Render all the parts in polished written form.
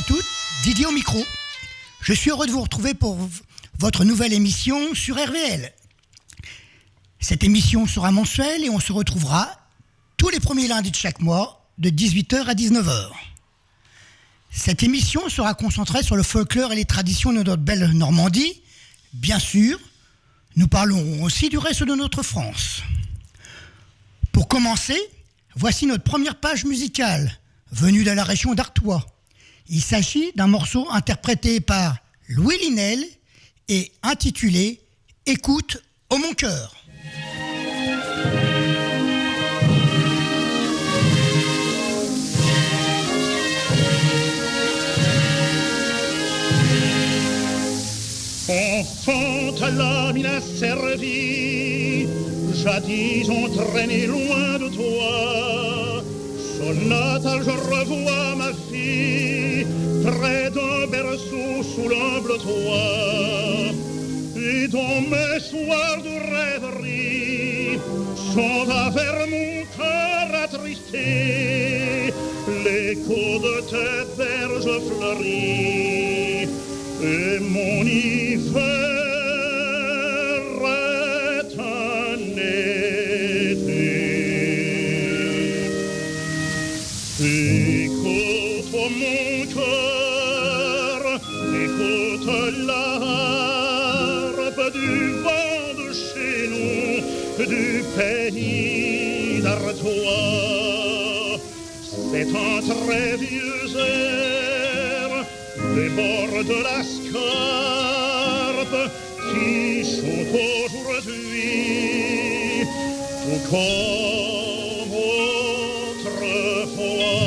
à toutes, Didier au micro. Je suis heureux de vous retrouver pour votre nouvelle émission sur RVL. Cette émission sera mensuelle et on se retrouvera tous les premiers lundis de chaque mois de 18h à 19h. Cette émission sera concentrée sur le folklore et les traditions de notre belle Normandie. Bien sûr, nous parlerons aussi du reste de notre France. Pour commencer, voici notre première page musicale, venue de la région d'Artois. Il s'agit d'un morceau interprété par Louis Linel et intitulé « Écoute ô mon cœur ». Enfant, ta lame a servi, jadis entraîné loin de toi. Sonata, je revois ma fille, près d'un berceau sous l'humble toit. Et dans mes soirs de rêverie, s'en va vers mon cœur attristé, l'écho de tes berges fleuries. Et mon hiver est un été. Écoute mon cœur, écoute la harpe du vent de chez nous, du pays d'Artois. C'est un très vieux air des bords de la Scarpe qui sont aujourd'hui tout comme autrefois.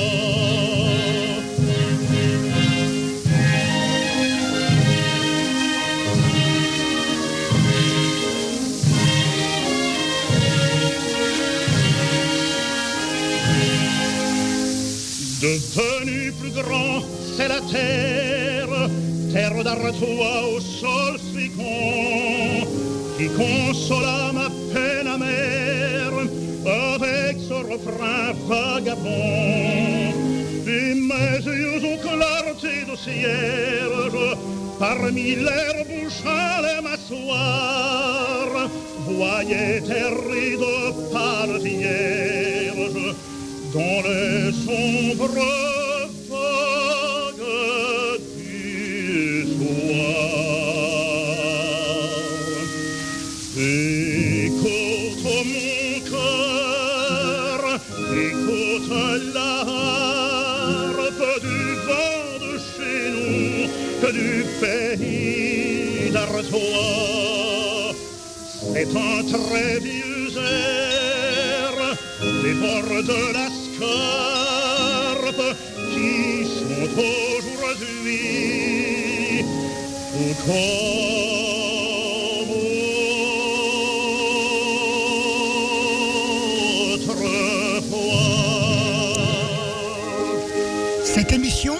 Devenu plus grand, c'est la terre, terre d'Artois au sol fécond, qui consola ma peine amère avec ce refrain vagabond. Et mes yeux aux clartés de cierge, parmi l'herbe où j'allais m'asseoir, voyaient tes rides pâles vierges dans les sombres du pays d'Artois. C'est un très vieux air des bords de la Scarpe qui sont aujourd'hui tout comme autrefois. Cette émission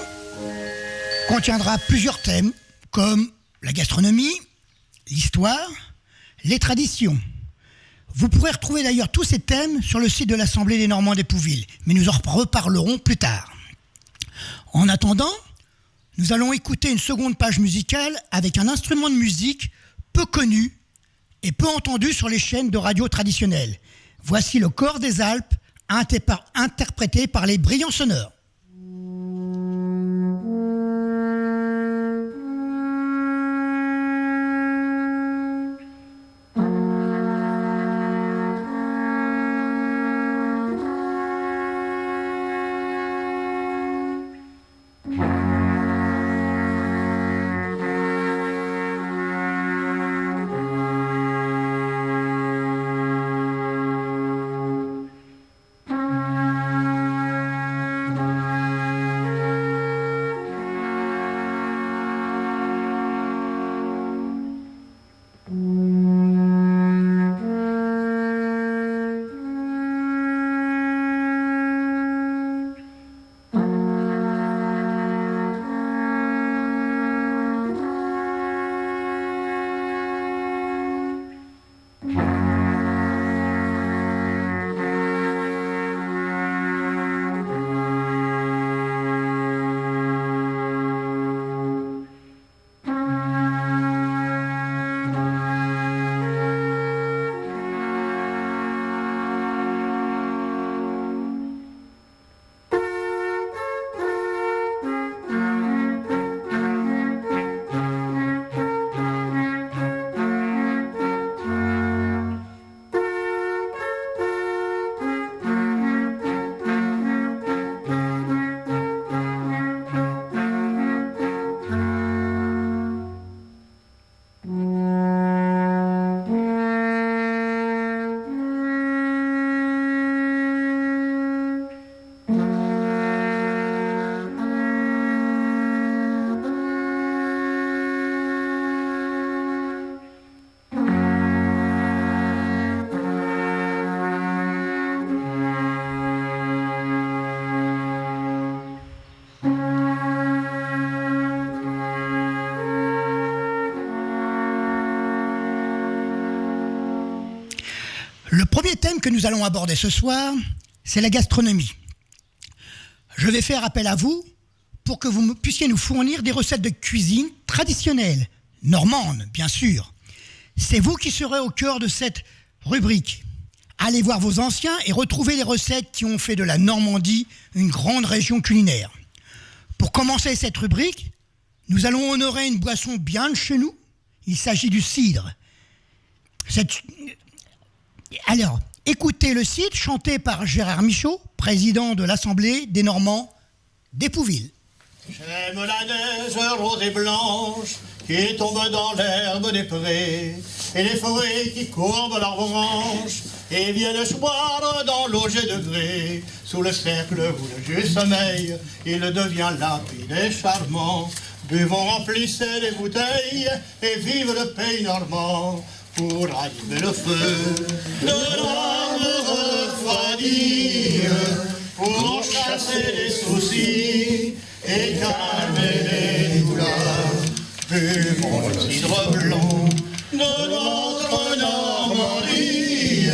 contiendra plusieurs thèmes comme la gastronomie, l'histoire, les traditions. Vous pourrez retrouver d'ailleurs tous ces thèmes sur le site de l'Assemblée des Normands d'Épouville, mais nous en reparlerons plus tard. En attendant, nous allons écouter une seconde page musicale avec un instrument de musique peu connu et peu entendu sur les chaînes de radio traditionnelles. Voici le Cor des Alpes, interprété par les Brillants Sonneurs. Le premier thème que nous allons aborder ce soir, c'est la gastronomie. Je vais faire appel à vous pour que vous puissiez nous fournir des recettes de cuisine traditionnelles, normandes bien sûr. C'est vous qui serez au cœur de cette rubrique. Allez voir vos anciens et retrouvez les recettes qui ont fait de la Normandie une grande région culinaire. Pour commencer cette rubrique, nous allons honorer une boisson bien de chez nous. Il s'agit du cidre. Alors, écoutez le cidre chanté par Gérard Michaud, président de l'Assemblée des Normands d'Épouville. J'aime la neige rose et blanche qui tombe dans l'herbe des prés et les forêts qui courbent leurs branches et viennent choir dans l'eau jet de gré. Sous le cercle où le jus sommeille, il devient limpide et charmant. Buvons, remplissez les bouteilles et vive le pays normand. Pour allumer le feu de l'âme refroidie, pour chasser les soucis et calmer les douleurs. Buvons le cidre blanc de notre Normandie.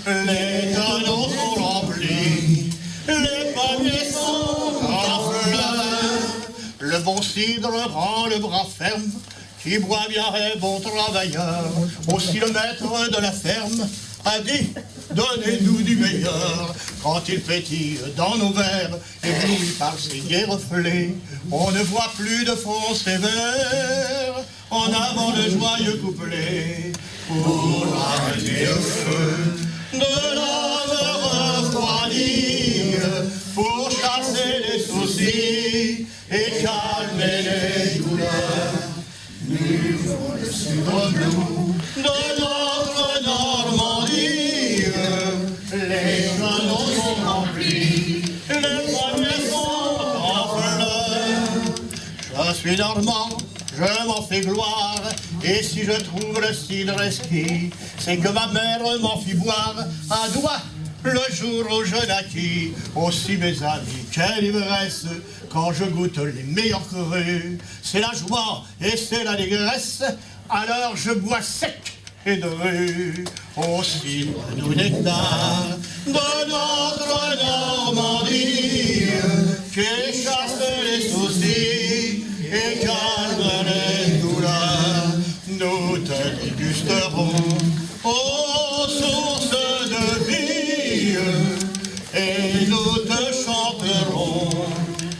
Les canons sont remplis, les palmiers sont en fleurs. Le bon cidre rend le bras ferme, qui boit bien est bon travailleur. Aussi le maître de la ferme a dit, donnez-nous du meilleur. Quand il pétille dans nos verres, ébloui par ses gais reflets, on ne voit plus de fond sévère. En avant le joyeux couplet, pour arrêter le feu de l'âme refroidie, pour chasser les soucis et calmer les douleurs. Buvons le cidre blanc de notre Normandie. Les canons sont remplis, les palmiers sont en fleurs. Je suis normand, je m'en fais gloire, et si je trouve le cidre esquis, c'est que ma mère m'en fit boire un doigt le jour où je naquis. Aussi mes amis, quelle ivresse quand je goûte les meilleurs crus. C'est la joie et c'est la négresse, alors je bois sec et de rue. Aussi nous nectar de notre Normandie, qui chasse les soucis et calme les douleurs. Nous te dégusterons aux sources de vie et nous te chanterons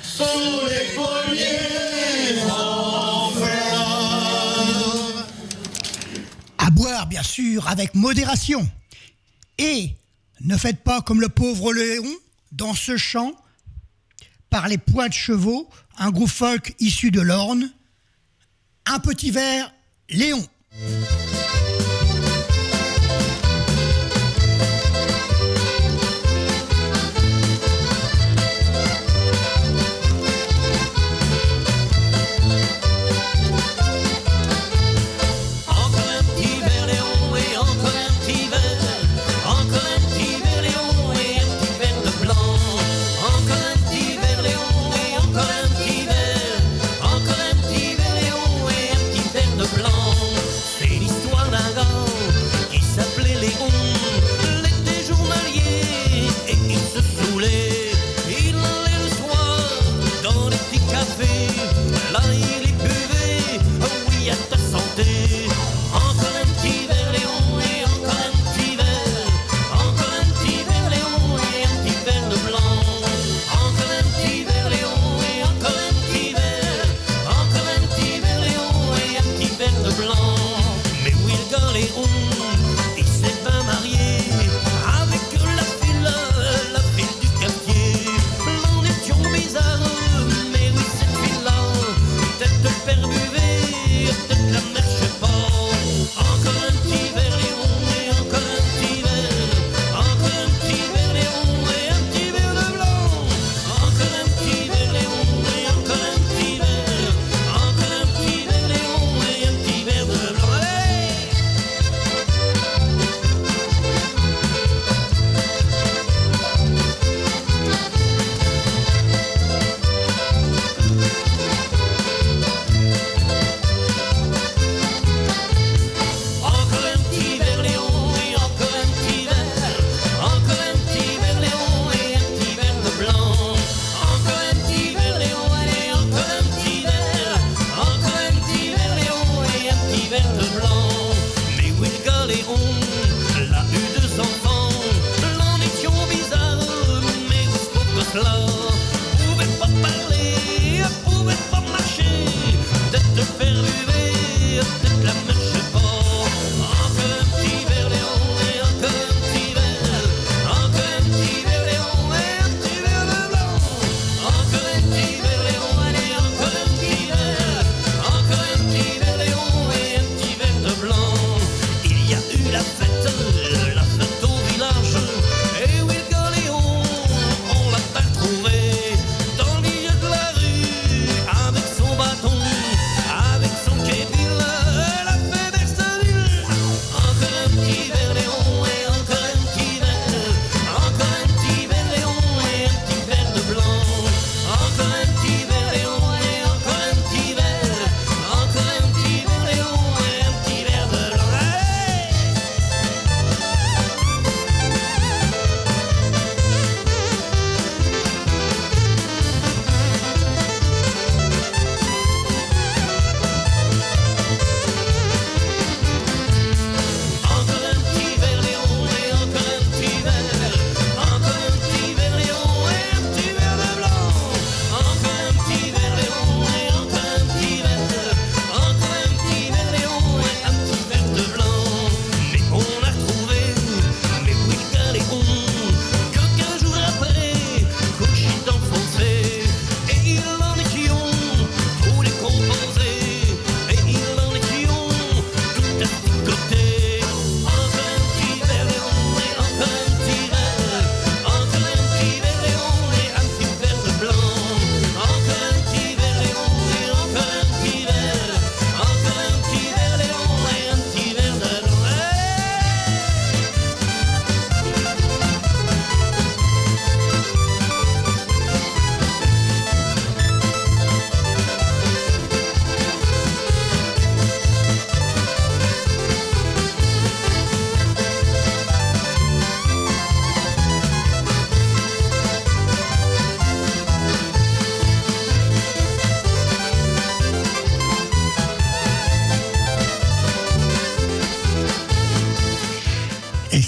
sous les pommiers en fleurs. À boire, bien sûr, avec modération. Et ne faites pas comme le pauvre Léon dans ce chant par les poids de chevaux, un groupe folk issu de l'Orne. Un petit verre, Léon. Blanc, c'est l'histoire d'un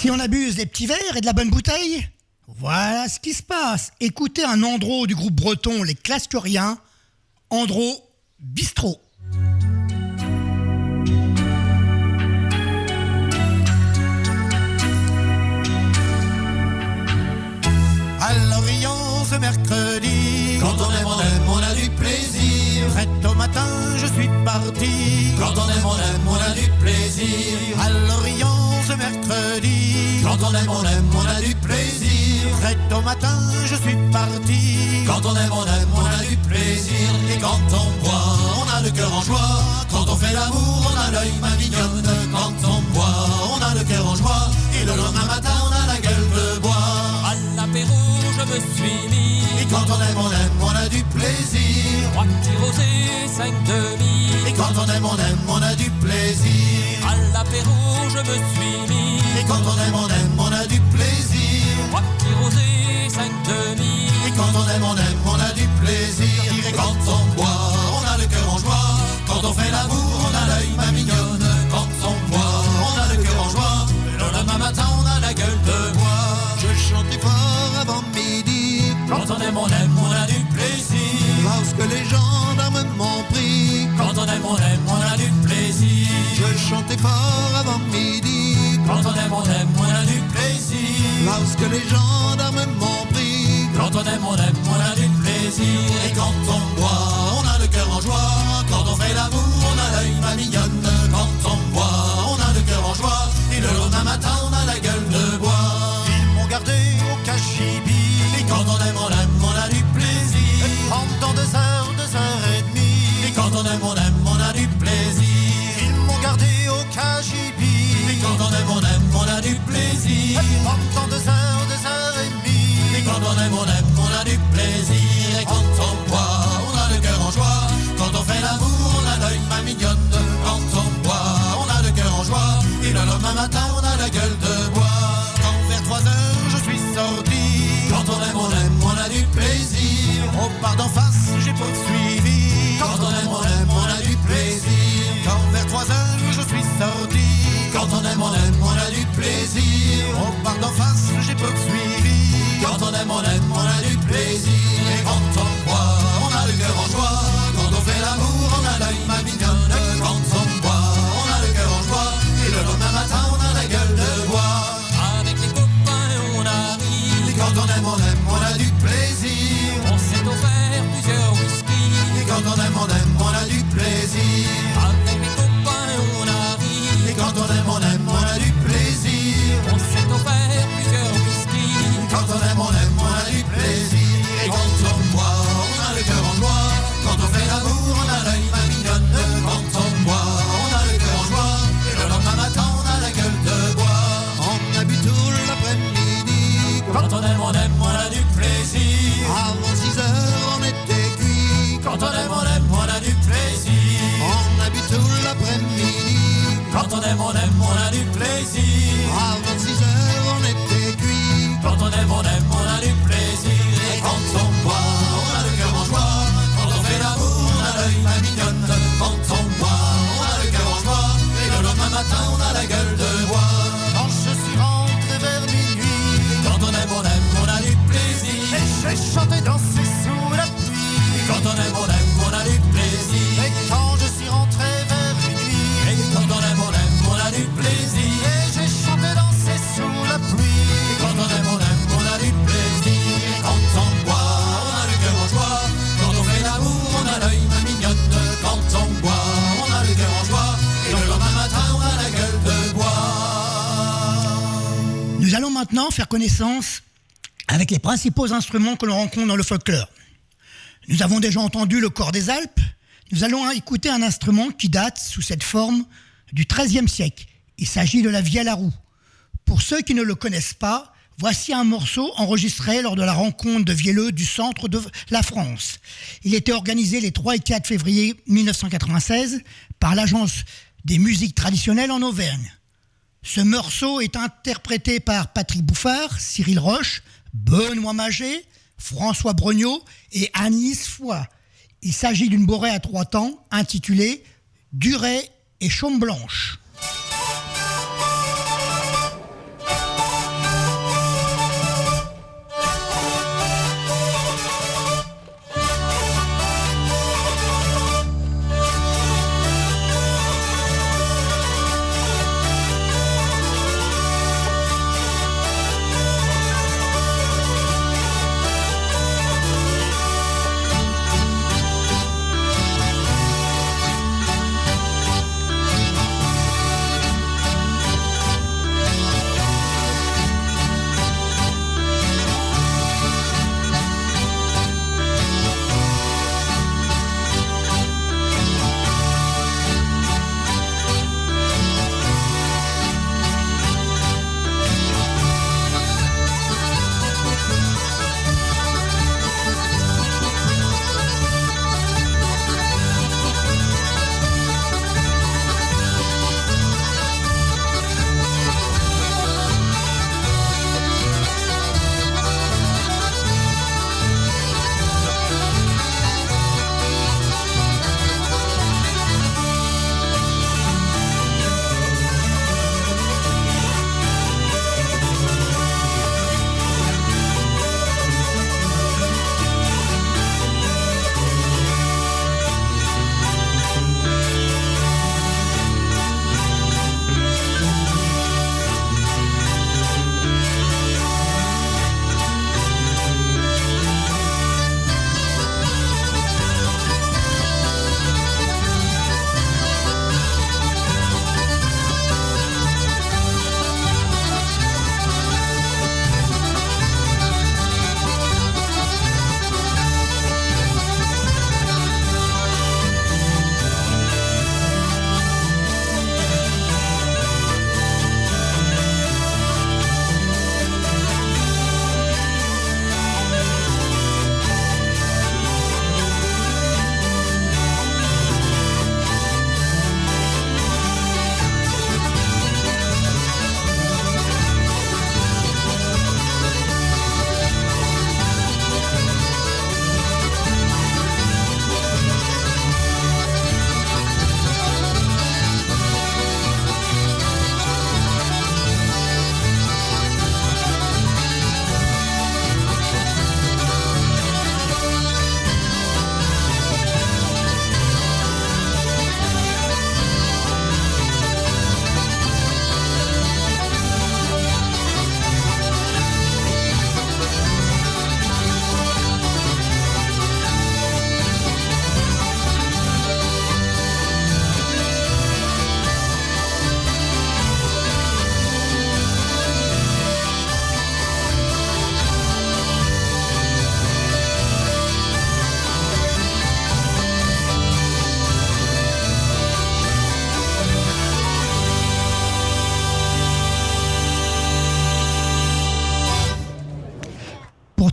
Si on abuse des petits verres et de la bonne bouteille, voilà ce qui se passe. Écoutez un Andro du groupe breton Les Clastoriens, Andro Bistrot. À l'Orient ce mercredi, quand on a du plaisir. Très tôt matin je suis parti, quand on a du plaisir. À l'Orient ce mercredi, quand on a du plaisir. Très tôt matin je suis parti, quand on a du plaisir. Et quand on boit, on a le cœur en joie. Quand on fait l'amour, on a l'œil ma mignonne. Quand on boit, on a le cœur en joie. Et le lendemain matin, on a la gueule de bois. À l'apéro, je me suis mis. Et quand on aime, on a du plaisir. 3 petits rosés, 5 demi. Et quand on aime, on a du plaisir. À l'apéro, je me suis mis. Et quand on aime, on a du plaisir. 3 petits rosés, 5 demi. Et quand on aime, on a du plaisir. Et quand on boit, on a le cœur en joie. Quand on fait l'amour, on a l'œil ma mignonne. Quand on boit, on a le cœur en joie. Et le lendemain matin, on a la gueule de bois. Je chantais fort avant midi. Quand on aime, on a du plaisir. Lorsque les gendarmes m'ont pris. Quand on aime, on a du plaisir. Je chantais fort avant midi. Quand on aime, on a du plaisir. Lorsque les gendarmes m'ont pris. Quand on aime, on a du plaisir. Et quand on boit, on a le cœur en joie. Quand on fait l'amour, on a l'œil ma mignonne. Quand on boit, on a le cœur en joie. Et le lendemain matin, on a la gueule de bois. Ils m'ont gardé au cachibi. Et quand on aime, on a du plaisir. Et pendant 2 heures, 2 heures et demie. Et quand on aime, on a du plaisir. Ils m'ont gardé au cachibi. Et quand on aime, on a du plaisir. Et pendant 2 heures, 2 heures et demie. Et quand on aime, on a du plaisir. Et quand on boit, on a le cœur en joie. Quand on fait l'amour, on a l'œil ma mignonne. Quand on boit, on a le cœur en joie. Et le lendemain matin, on a la gueule de bois. Quand vers 3 heures, je suis sorti. Quand on aime, on a du plaisir. Au bar d'en face, j'ai poursuivi. Quand on aime, on a du plaisir. Quand vers 3 heures, je suis sorti. Quand on aime, on a du plaisir. Au bar d'en face, j'ai poursuivi. Quand on aime, on a du plaisir. Et quand on boit, on a le cœur en joie. Quand on fait l'amour, on a l'œil ma mignonne. Quand on boit, on a le cœur en joie. Et le lendemain matin, on a la gueule de bois. Avec les copains, on a ri. Et quand on aime, on a du plaisir. On s'est offert plusieurs whisky. Et quand on aime, on a du plaisir. Avec les copains, on a ri. Et quand on aime, on a du plaisir. On s'est offert plusieurs whisky. Et quand on aime, on a du plaisir. Et quand on boit, on a le cœur en joie. Quand on fait l'amour, on a l'œil ma mignonne. Quand on boit, on a le cœur en joie. Et le lendemain matin, on a la gueule de bois. On a bu tout l'après-midi. Quand on aime, on a du plaisir. Avant 6 heures, on était cuit. Quand on aime, on a du plaisir. On a bu tout l'après-midi. Quand on aime, on a du plaisir. Avant 6 heures, on était cuit. Quand on aime, on a du plaisir. Et quand on boit, on a le cœur en joie. Quand on fait l'amour, on a l'œil ma mignonne. Quand on boit, on a le cœur en joie. Et le lendemain matin, on a la gueule de bois. Quand je suis rentré vers minuit. Quand on aime, on a du plaisir. Et j'ai chanté, dansé sous la pluie. Et quand on aime, on a du plaisir. Et quand je suis rentré vers minuit. Et quand on aime, on a du plaisir. Et j'ai chanté, dansé sous la pluie. Et quand on aime, on a du plaisir. Et quand on boit, on a le cœur en joie. Quand on fait l'amour, on a l'œil ma mignonne. Quand on boit, on a le cœur en joie. Et le lendemain matin, on a la gueule de bois. Nous allons maintenant faire connaissance avec les principaux instruments que l'on rencontre dans le folklore. Nous avons déjà entendu le cor des Alpes. Nous allons écouter un instrument qui date sous cette forme du XIIIe siècle. Il s'agit de la vielle à roue. Pour ceux qui ne le connaissent pas, voici un morceau enregistré lors de la rencontre de vielleux du centre de la France. Il était organisé les 3 et 4 février 1996 par l'Agence des musiques traditionnelles en Auvergne. Ce morceau est interprété par Patrick Bouffard, Cyril Roche, Benoît Magé, François Brognaud et Agnès Foy. Il s'agit d'une borée à 3 temps intitulée « Durée et Chaume Blanche ».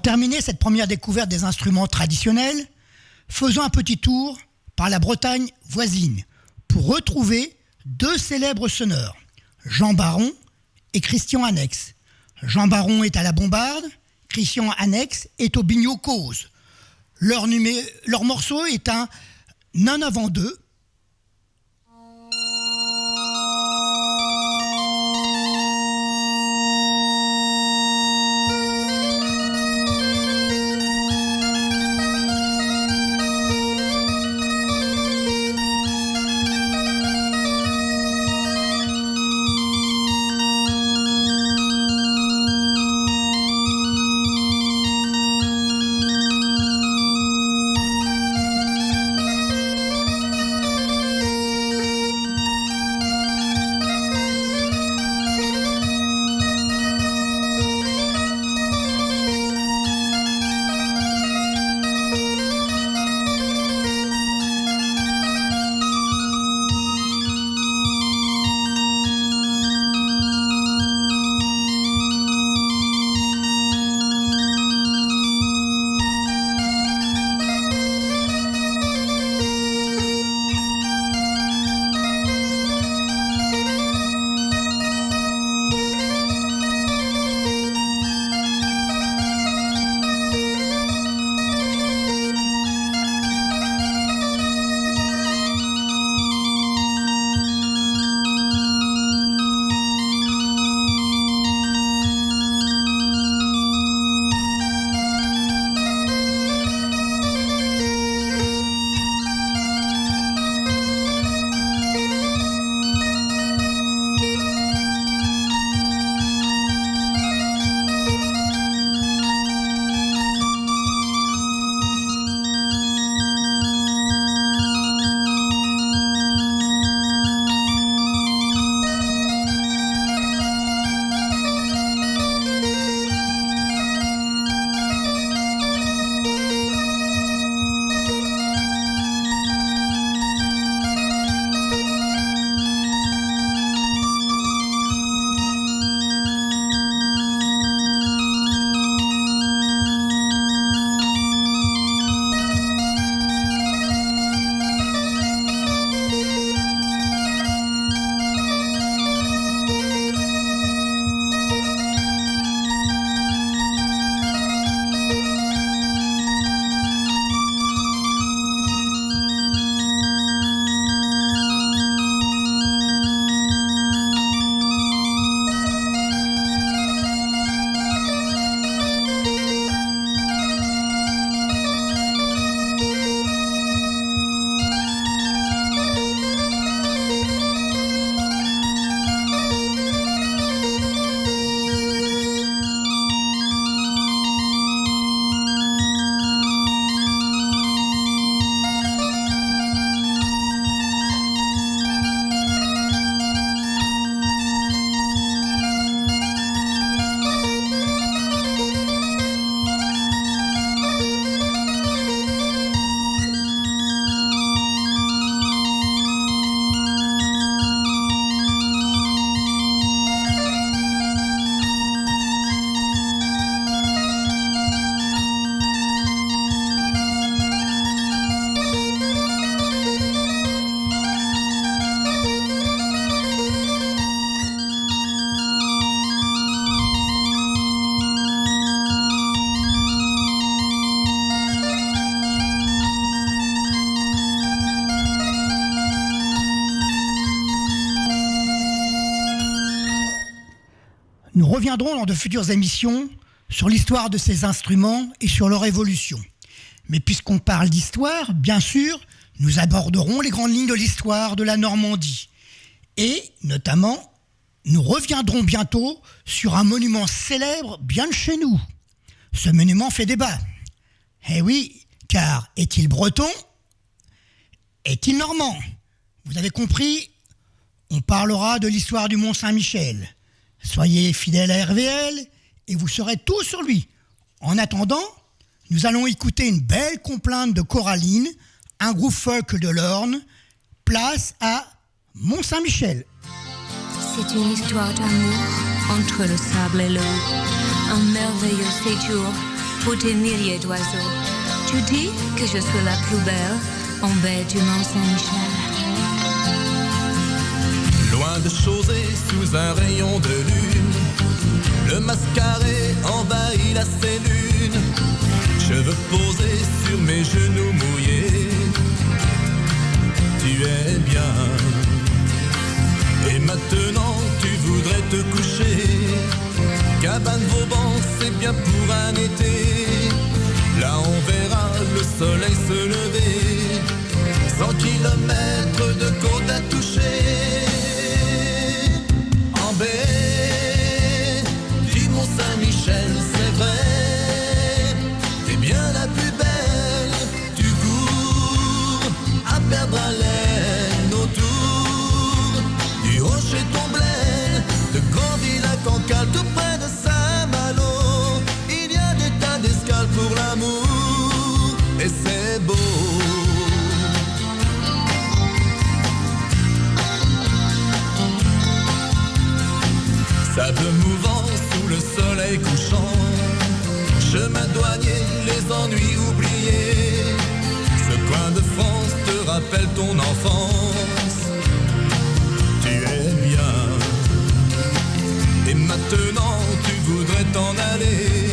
terminer cette première découverte des instruments traditionnels, faisons un petit tour par la Bretagne voisine pour retrouver deux célèbres sonneurs, Jean Baron et Christian Annex. Jean Baron est à la bombarde, Christian Annex est au biniou cause. Leur morceau est un None avant deux. Nous reviendrons dans de futures émissions sur l'histoire de ces instruments et sur leur évolution. Mais puisqu'on parle d'histoire, bien sûr, nous aborderons les grandes lignes de l'histoire de la Normandie. Et, notamment, nous reviendrons bientôt sur un monument célèbre bien de chez nous. Ce monument fait débat. Eh oui, car est-il breton? Est-il normand? Vous avez compris? On parlera de l'histoire du Mont-Saint-Michel. Soyez fidèles à RVL et vous saurez tout sur lui. En attendant, nous allons écouter une belle complainte de Coraline, un groupe folk de l'Orne, place à Mont-Saint-Michel. C'est une histoire d'amour entre le sable et l'eau, un merveilleux séjour pour tes milliers d'oiseaux. Tu dis que je suis la plus belle en baie du Mont-Saint-Michel. Loin de Chausey, sous un rayon de lune, le mascaret envahit la cellule. Cheveux posés sur mes genoux mouillés, tu es bien. Et maintenant tu voudrais te coucher. Cabane Vauban, c'est bien pour un été. Là on verra le soleil se lever. 100 kilomètres de côte à toucher. En baie du Mont-Saint-Michel, c'est vrai, t'es bien la plus belle. Tu cours à perdre haleine autour du Rocher-Tomblaine, de Grandville à Cancale, tout près de Saint-Malo. Il y a des tas d'escales pour l'amour et c'est beau. Sable mouvant sous le soleil couchant, chemin douanier, les ennuis oubliés. Ce coin de France te rappelle ton enfance. Tu es bien. Et maintenant tu voudrais t'en aller.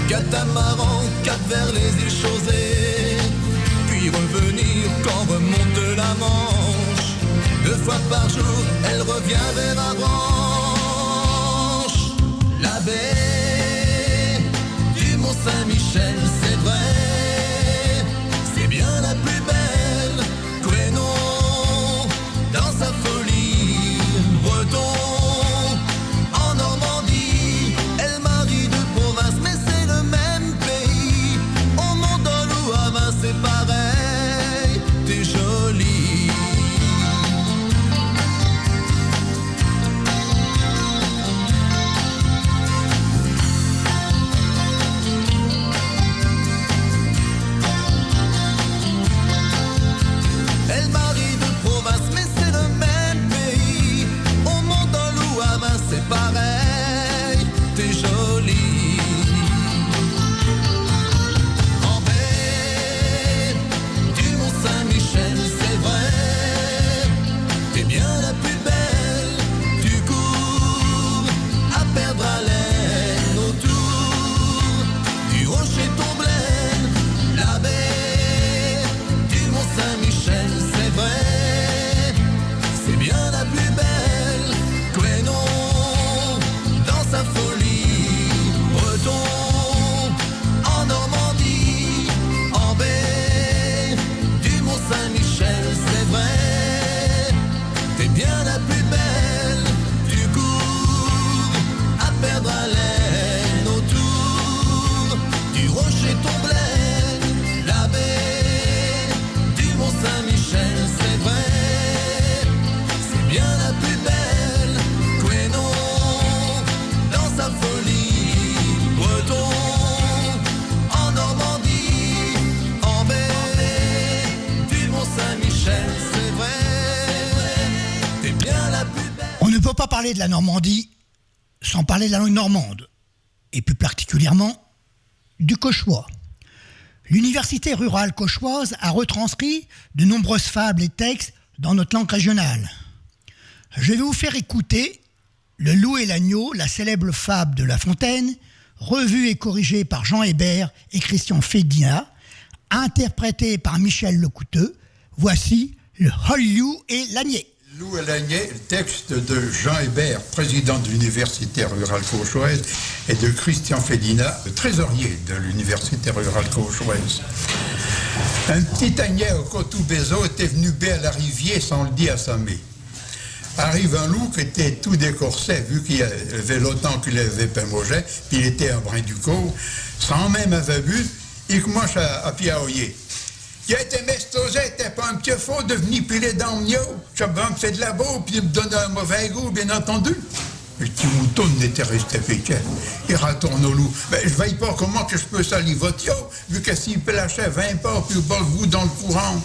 Catamaran, cap vers les îles Chausey. Puis revenir quand remonte la Manche. 2 fois par jour, elle revient vers Avranches. La baie du Mont-Saint-Michel, c'est vrai, c'est bien la plus belle. Quénon, dans sa folie, breton, en Normandie, elle marie de province, mais c'est le même pays. Au Mont-Dol ou à Vin, c'est pareil, t'es jolie. Elle marie de province, mais c'est le même pays. Au Mont-Dol ou à Vin, c'est pareil, t'es jolie. En baie du Mont-Saint-Michel, c'est vrai, t'es bien la plus belle. Tu cours à perdre haleine autour du Rocher-Tomblaine. La baie du Mont-Saint-Michel, c'est vrai, c'est bien la plus belle. Quénon, dans sa folie, breton, en Normandie, en baie du Mont-Saint-Michel, c'est vrai, t'es bien la plus belle. Tu cours à perdre haleine autour du Rocher-Tomblaine. La baie du Mont-Saint-Michel, c'est vrai, c'est bien la plus belle. Quénon, dans sa folie, breton, en Normandie, en baie du Mont-Saint-Michel, c'est vrai, t'es bien la plus belle. On ne peut pas parler de la Normandie sans parler de la langue normande, et plus particulièrement du cauchois. L'université rurale cauchoise a retranscrit de nombreuses fables et textes dans notre langue régionale. Je vais vous faire écouter Le loup et l'agneau, la célèbre fable de La Fontaine, revue et corrigée par Jean Hébert et Christian Fédina, interprétée par Michel Lecouteux. Voici Le loup et l'agneau. Loup et l'agneau, le texte de Jean Hébert, président de l'université rurale cauchoise, et de Christian Fédina, le trésorier de l'université rurale cauchoise. Un petit agneau au Cotoubézo était venu bé à la rivière sans le dire à sa mère. Arrive un loup qui était tout décorsé, vu qu'il avait longtemps qu'il avait pémogé, puis il était un brin du corps, sans même avoir bu, il commence à piailler. Il a été mestosé, t'es pas un petit faux de venir piler dans le mio. Je sais bien que c'est de la boue, puis il me donne un mauvais goût, bien entendu. Le petit mouton n'était resté piqué. Il retourne au loup. Ben, je ne veille pas comment que je peux salir votre yo, vu que s'il peut lâcher 20 pas, puis bas le goût dans le courant.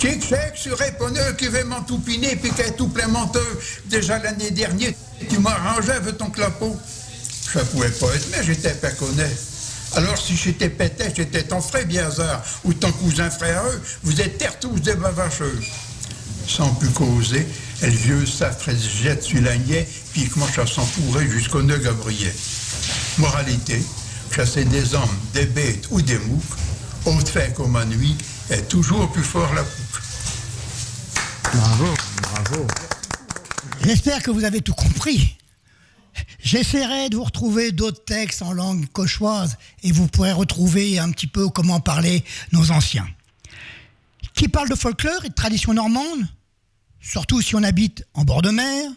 Chic-chac sur répondeur qui veut m'entoupiner, puis qui est tout plein menteur. Déjà l'année dernière, tu m'arrangeais avec ton clapot. Je ne pouvais pas être, mais j'étais pas connu. Alors si j'étais pété, j'étais ton frère Biazard ou ton cousin fréreux, vous êtes terre tous des bavacheux. Sans plus causer, elle vieux sacre jette sur la niais, puis commence à s'empourer jusqu'au nœud gabriel. Moralité, chasser des hommes, des bêtes ou des mouques, autre fait comme à nuit, est toujours plus fort la pouque. Bravo, bravo. J'espère que vous avez tout compris. J'essaierai de vous retrouver d'autres textes en langue cauchoise et vous pourrez retrouver un petit peu comment parlaient nos anciens. Qui parle de folklore et de tradition normande, surtout si on habite en bord de mer,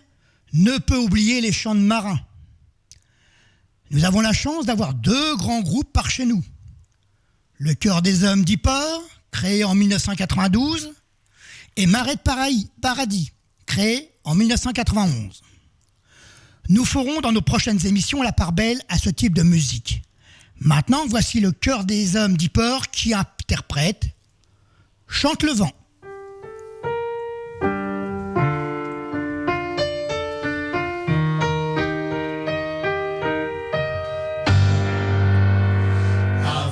ne peut oublier les chants de marins. Nous avons la chance d'avoir 2 grands groupes par chez nous. Le Chœur des Hommes d'Yport, créé en 1992, et Marais de Paradis, créé en 1991. Nous ferons dans nos prochaines émissions la part belle à ce type de musique. Maintenant, voici le Chœur des Hommes d'Yport qui interprète « Chante le vent ».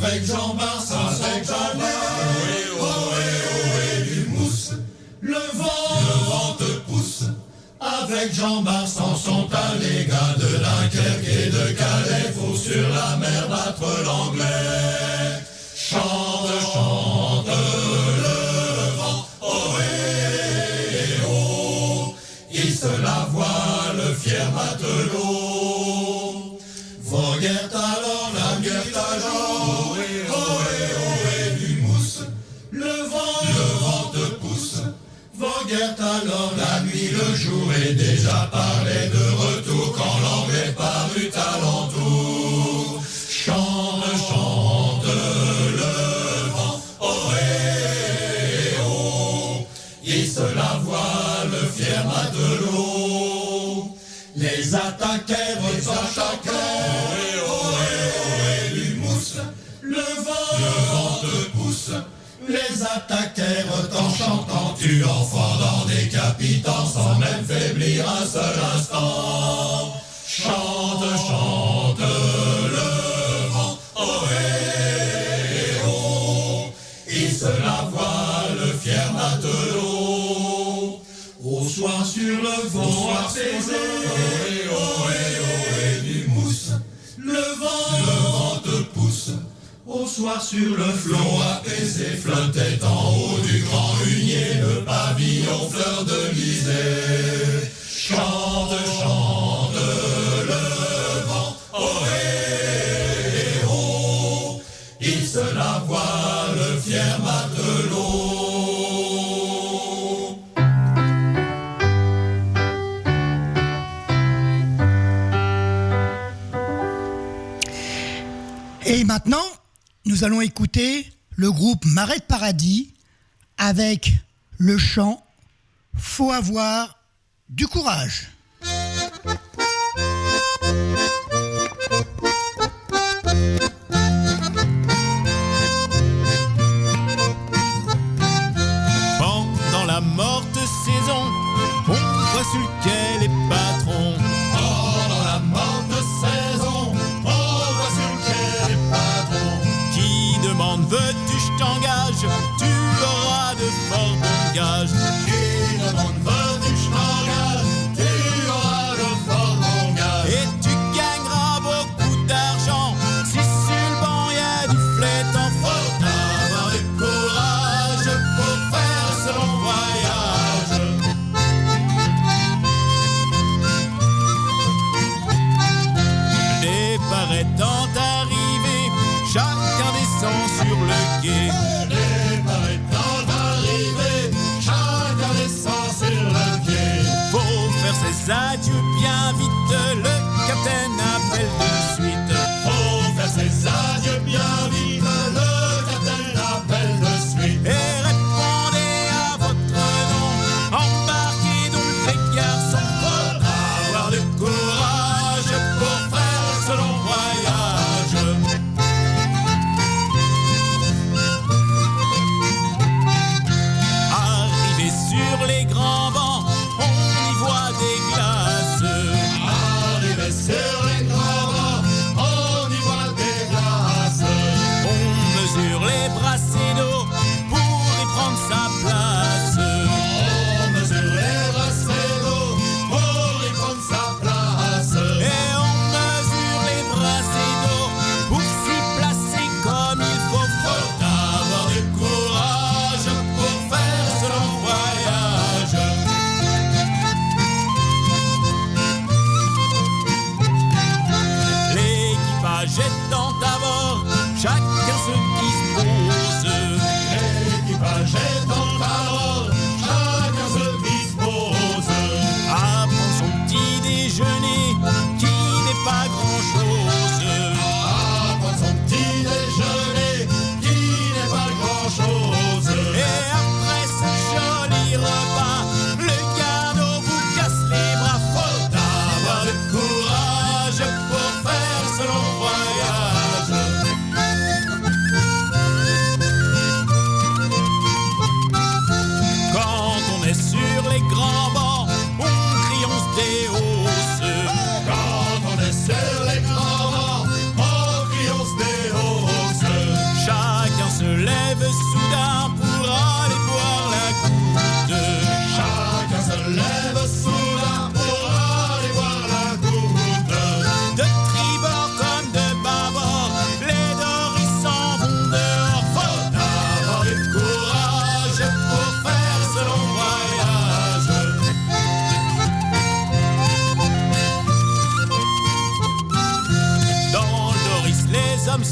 Avec Jean Barça, avec Jean du mousse, le vent te pousse. Avec Jean Barça, sont allés gars de Dunkerque et de Calais, faut sur la mer battre l'anglais. Chante, chante le vent, ohé, oh, il se la voit le fier matelot. Voguert alors, la guerre alors, ohé, du mousse, le vent te pousse. Voguert alors, la nuit, le jour, et déjà parlait de retour quand l'anglais parut alentour. Chante, chante le vent, ohé, oh, il se la voit le fier matelot. Les attaquèrent, ohé, du mousse, le vent te pousse. Les attaquèrent en chantant, tuant, fendant, décapitant, sans même faiblir un seul instant. Chante, chante le vent, ohé, oh, il se la voit le fier matelot. Au soir sur le vent apaisé, ohé, du mousse, le vent te pousse. Au soir sur le flot apaisé, flottait en haut du grand hunier le pavillon fleur de lysée. Chante, chante le vent, ohé, oh, il se la voit le fier matelot. Et maintenant, nous allons écouter le groupe Marais de Paradis avec le chant « Faut avoir du courage ». Pendant la morte saison, on voit sur le quai les patrons. Pendant la morte saison, on voit sur le quai les patrons Qui demande veux-tu je t'engage, tu auras de fort bons gages. qui demande veux-tu je t'engage, tu auras de fort bons gages. Et tu gagneras beaucoup d'argent si sur le banc y a du flèche en faute. Avoir du courage pour faire ce long voyage. Le départ étant arrivé, chacun descend sur le quai. Le départ étant arrivé, chacun descend sur le quai. Faut faire ses adieux bien vite, le capitaine appelle de suite. Faut faire ses adieux bien vite, le capitaine appelle de suite. Et répondez à votre nom, embarquez donc les garçons. Faut avoir du courage pour faire ce long voyage. Arrivé sur les grands bancs, on y voit des glaces. Arrivé sur les grands bancs, on y voit des glaces.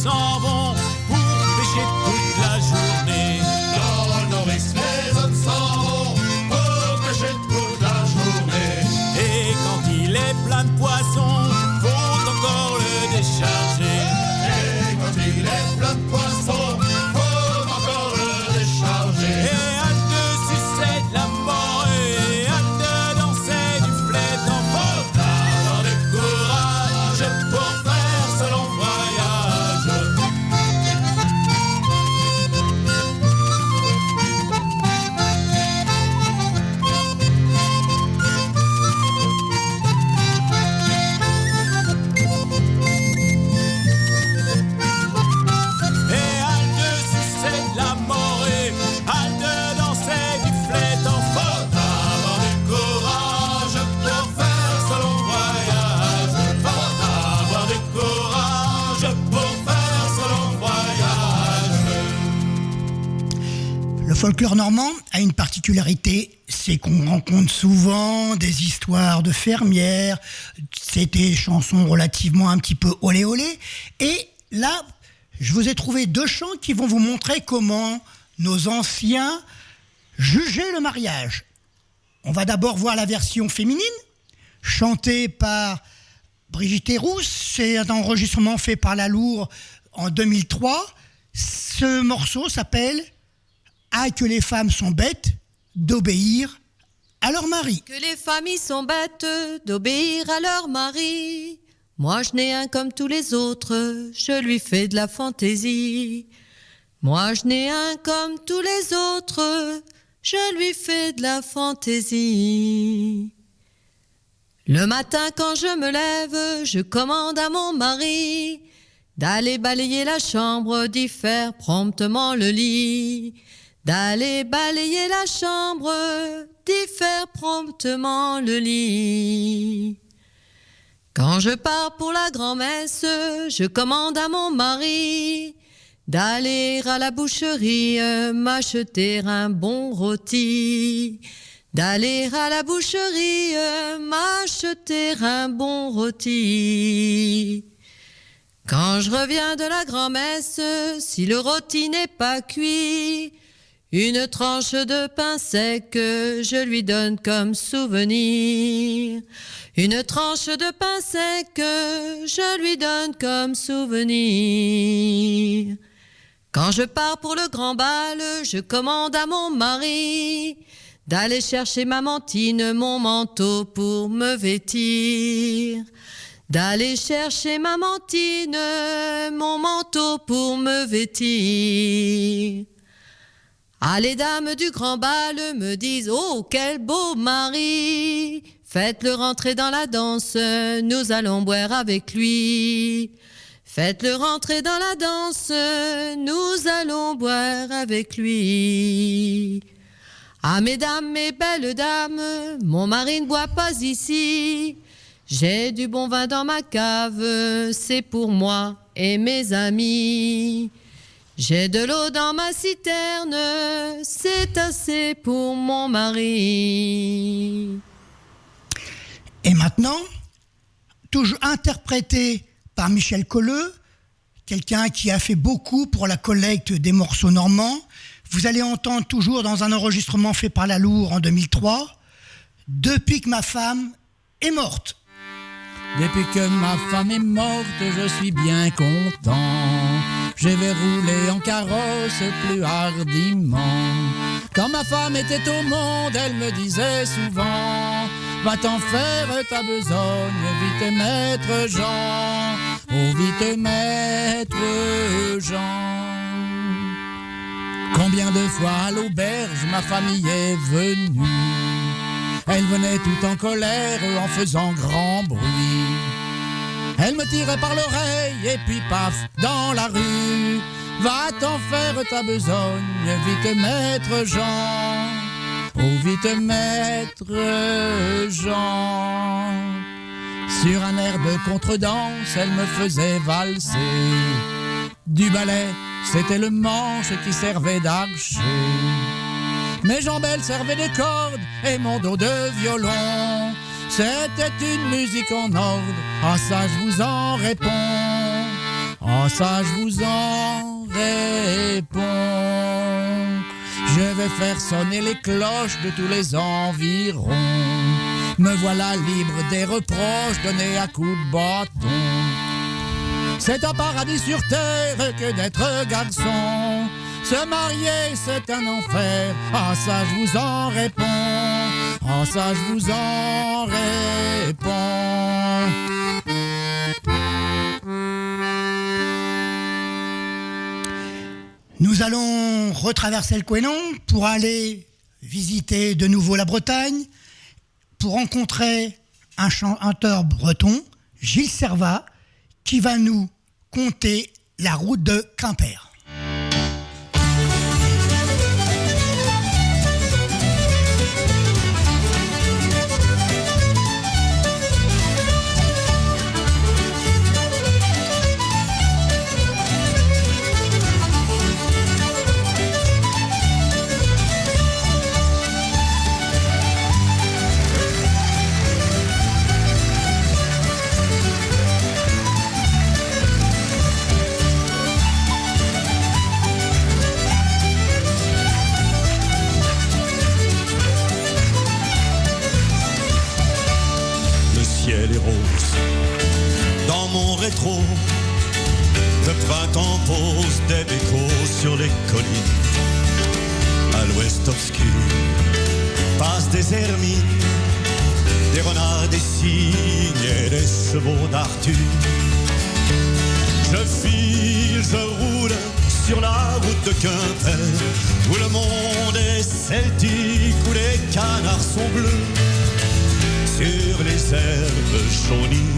s'en vont pour pêcher toute la journée. Dans le Nord-Est, les hommes s'en vont pour pêcher toute la journée. Et quand il est plein de poissons, faut encore le décharger. Et quand il est plein de poissons, faut encore le décharger. Et hâte de sucer de la mort, et hâte de danser du flûte en faute. Avoir du courage pour faire ce long voyage. Et hâte de sucer de la mort, et hâte de danser du flûte en faute. Avoir du courage pour faire ce long voyage. Avoir du courage pour faire ce long voyage. Le folklore normand a une particularité, c'est qu'on rencontre souvent des histoires de fermières, c'est des chansons relativement un petit peu olé olé, et là, je vous ai trouvé 2 chants qui vont vous montrer comment nos anciens jugeaient le mariage. On va d'abord voir la version féminine, chantée par Brigitte Rousse, c'est un enregistrement fait par La Loure en 2003. Ce morceau s'appelle « Ah, que les femmes sont bêtes d'obéir à leur mari ». Que les familles sont bêtes d'obéir à leur mari. Moi je n'ai un comme tous les autres, je lui fais de la fantaisie. Moi je n'ai un comme tous les autres, je lui fais de la fantaisie. Le matin quand je me lève, je commande à mon mari d'aller balayer la chambre, d'y faire promptement le lit. D'aller balayer la chambre, d'y faire promptement le lit. Quand je pars pour la grand-messe, je commande à mon mari d'aller à la boucherie m'acheter un bon rôti. D'aller à la boucherie m'acheter un bon rôti. Quand je reviens de la grand-messe, si le rôti n'est pas cuit, une tranche de pain sec je lui donne comme souvenir. Une tranche de pain sec je lui donne comme souvenir. Quand je pars pour le grand bal, je commande à mon mari d'aller chercher ma mantine, mon manteau pour me vêtir. D'aller chercher ma mantine, mon manteau pour me vêtir. Ah, les dames du grand bal me disent « Oh, quel beau mari ! Faites-le rentrer dans la danse, nous allons boire avec lui. Faites-le rentrer dans la danse, nous allons boire avec lui. » Ah, mesdames, mes belles dames, mon mari ne boit pas ici. J'ai du bon vin dans ma cave, c'est pour moi et mes amis. J'ai de l'eau dans ma citerne, c'est assez pour mon mari. Et maintenant, toujours interprété par Michel Colleux, quelqu'un qui a fait beaucoup pour la collecte des morceaux normands, vous allez entendre toujours dans un enregistrement fait par La Loure en 2003, « Depuis que ma femme est morte ». Depuis que ma femme est morte, je suis bien content. Je vais rouler en carrosse plus hardiment. Quand ma femme était au monde, elle me disait souvent « Va t'en faire ta besogne, vite maître Jean, oh vite maître Jean ». Combien de fois à l'auberge ma famille est venue. Elle venait tout en colère en faisant grand bruit. Elle me tirait par l'oreille et puis paf, dans la rue. Va t'en faire ta besogne, vite maître Jean. Oh vite maître Jean. Sur un air de contredanse, elle me faisait valser. Du ballet, c'était le manche qui servait d'archer. Mes jambes, elles servaient des cordes et mon dos de violon. C'était une musique en ordre, ah ça je vous en réponds. Oh ça je vous en réponds. Je vais faire sonner les cloches de tous les environs. Me voilà libre des reproches donnés à coups de bâton. C'est un paradis sur terre que d'être garçon. Se marier c'est un enfer. Ah ça je vous en réponds. Ah ça je vous en réponds. Nous allons retraverser le Couesnon pour aller visiter de nouveau la Bretagne, pour rencontrer un chanteur breton, Gilles Servat, qui va nous conter la route de Quimper. Rétro, le printemps pose des échos sur les collines. À l'ouest obscur passent des ermites, des renards, des cygnes et des chevaux d'Arthur. Je file, je roule sur la route de Quimper, où le monde est celtique, où les canards sont bleus. Sur les herbes jaunies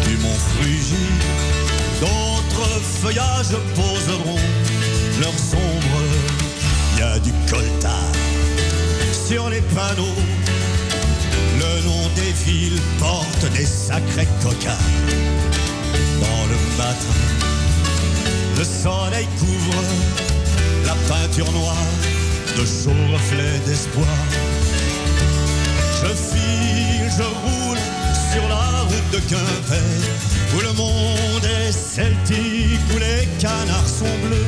du mont Frugy, d'autres feuillages poseront leurs ombres. Il y a du coltard sur les panneaux, le nom des villes porte des sacrés cocards. Dans le matin, le soleil couvre la peinture noire de chauds reflets d'espoir. Je file, je roule sur la route de Quimper, où le monde est celtique, où les canards sont bleus.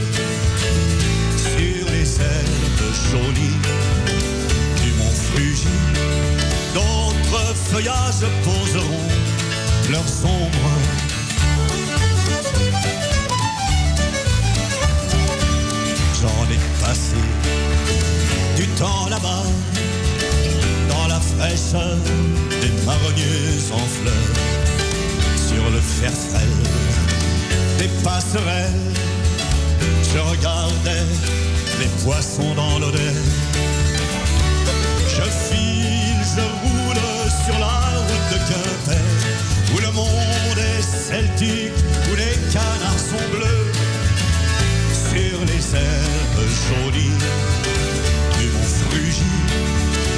Sur les herbes jaunies du mont Frugy, d'autres feuillages poseront leurs ombres. J'en ai passé du temps là-bas, dans la fraîcheur des marronniers en fleurs, sur le fer frêle des passerelles. Je regardais les poissons dans l'odeur. Je file, je roule sur la route de Quimper, où le monde est celtique, où les canards sont bleus. Sur les herbes jaunies du mont Frugy,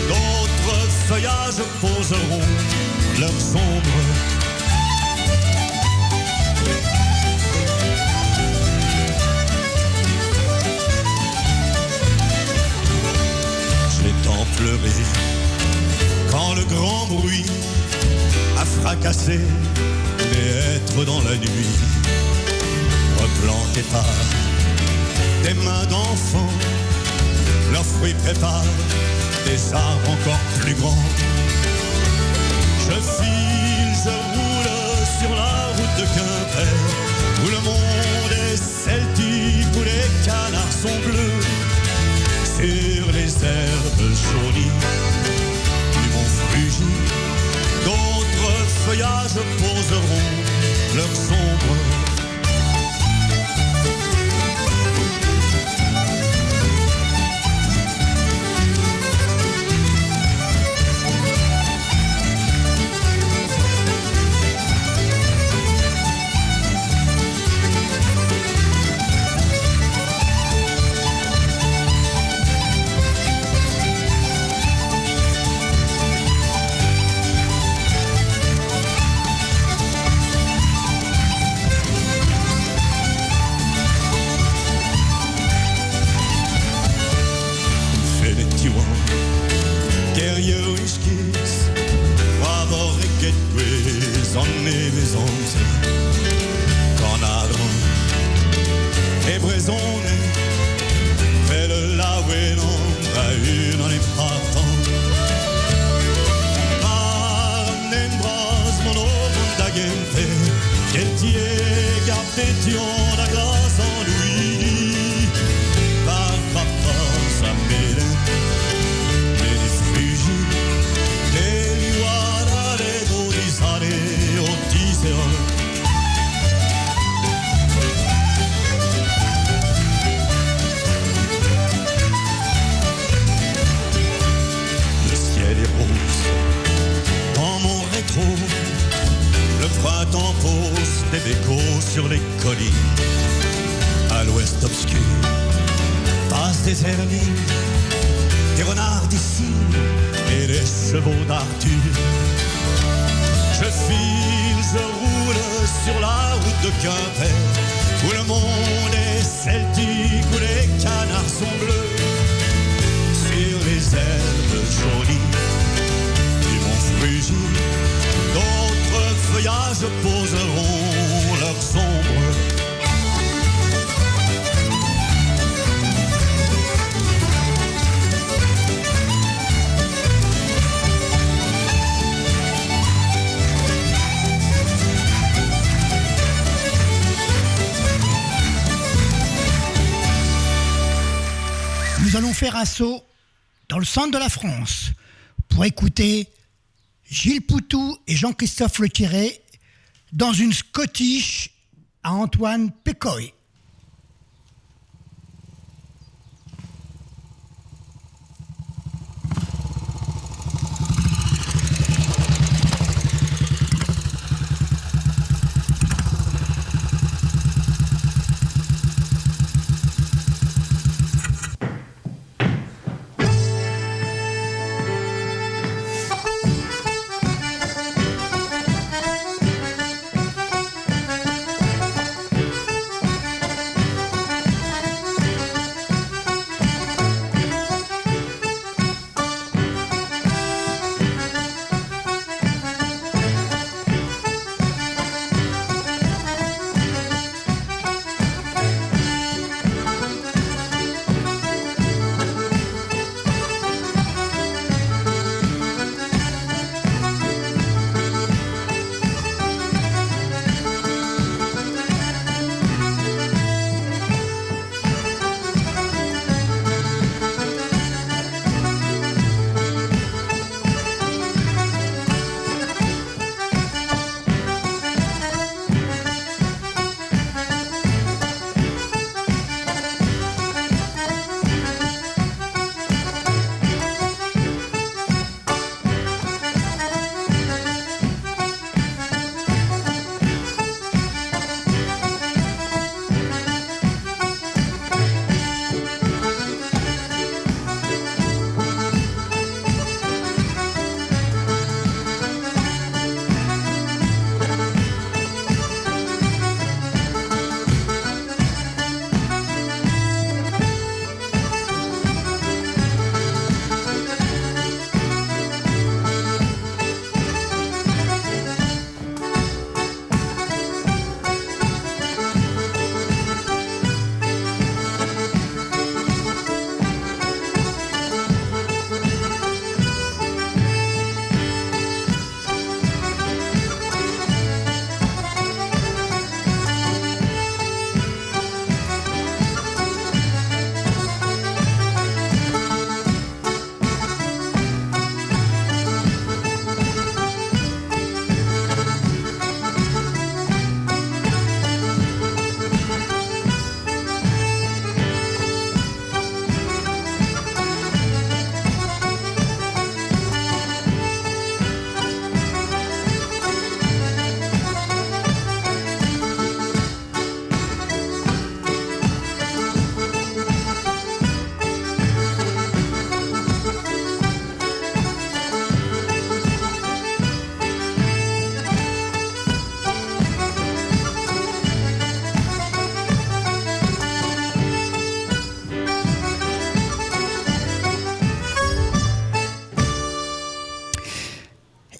d'autres feuillages poseront leurs ombres. J'ai tant pleuré quand le grand bruit a fracassé les hêtres dans la nuit, replantés par des mains d'enfants. Leurs fruits préparent des arbres encore plus grands. Je file, je roule sur la route de Quimper, où le monde est celtique, où les canards sont bleus. Sur les herbes jaunies du mont Frugy, d'autres feuillages poseront leurs ombres. sur les collines. À l'ouest obscur, passent des hermines, des renards d'ici et des chevaux d'Arthur. Je file, je roule sur la route de Quimper, où le monde est celtique, où les canards sont bleus. Sur les herbes jaunies du mont Frugy, d'autres feuillages poseront leurs ombres. Nous allons faire un saut dans le centre de la France pour écouter Gilles Poutou et Jean-Christophe Le Quéré dans une Scottish à Antoine Pécoy.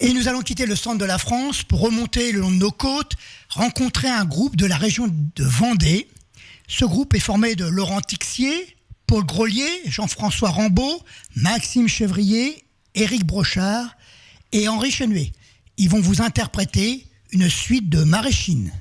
Et nous allons quitter le centre de la France pour remonter le long de nos côtes, rencontrer un groupe de la région de Vendée. Ce groupe est formé de Laurent Tixier, Paul Grolier, Jean-François Rambaud, Maxime Chevrier, Éric Brochard et Henri Chenuet. Ils vont vous interpréter une suite de Maréchine.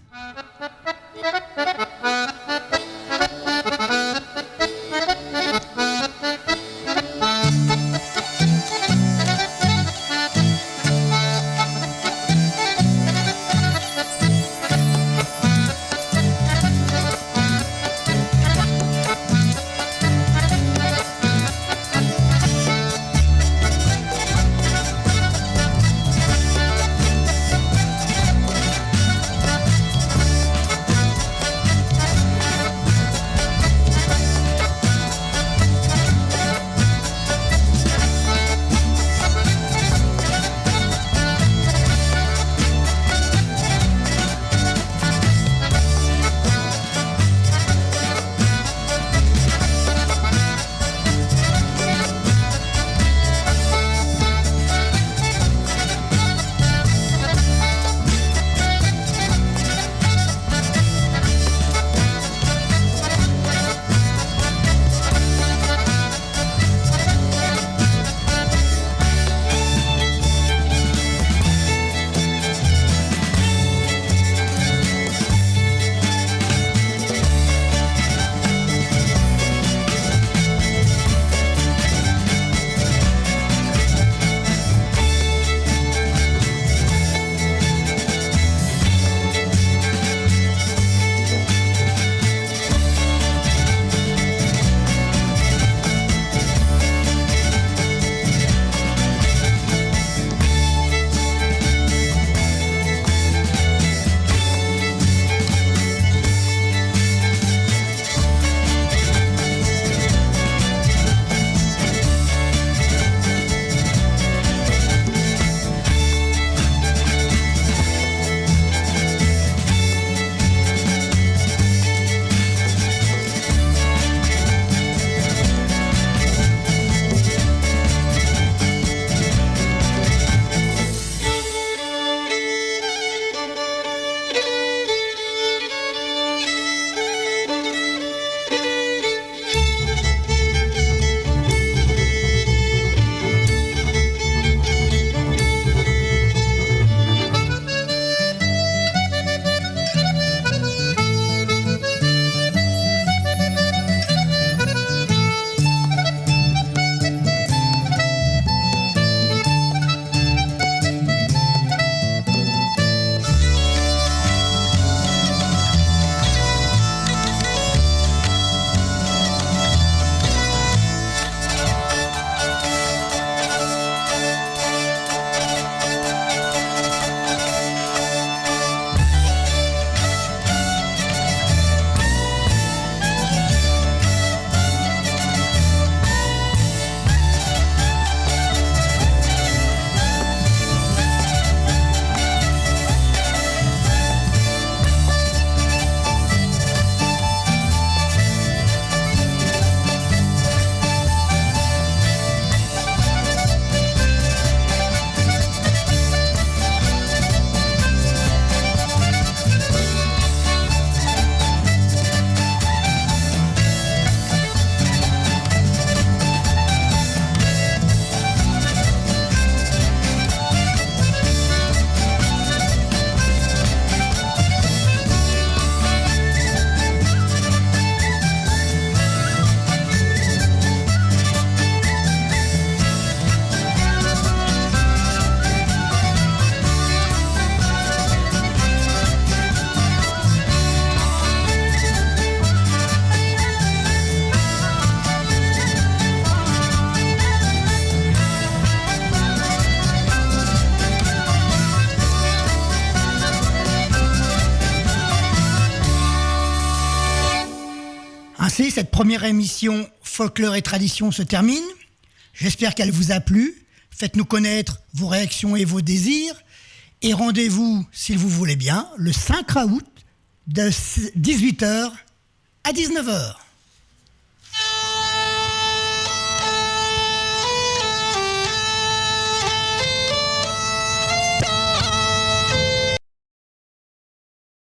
Ainsi, cette première émission Folklore et Tradition se termine. J'espère qu'elle vous a plu. Faites-nous connaître vos réactions et vos désirs. Et rendez-vous, s'il vous voulez bien, le 5 août de 18h à 19h.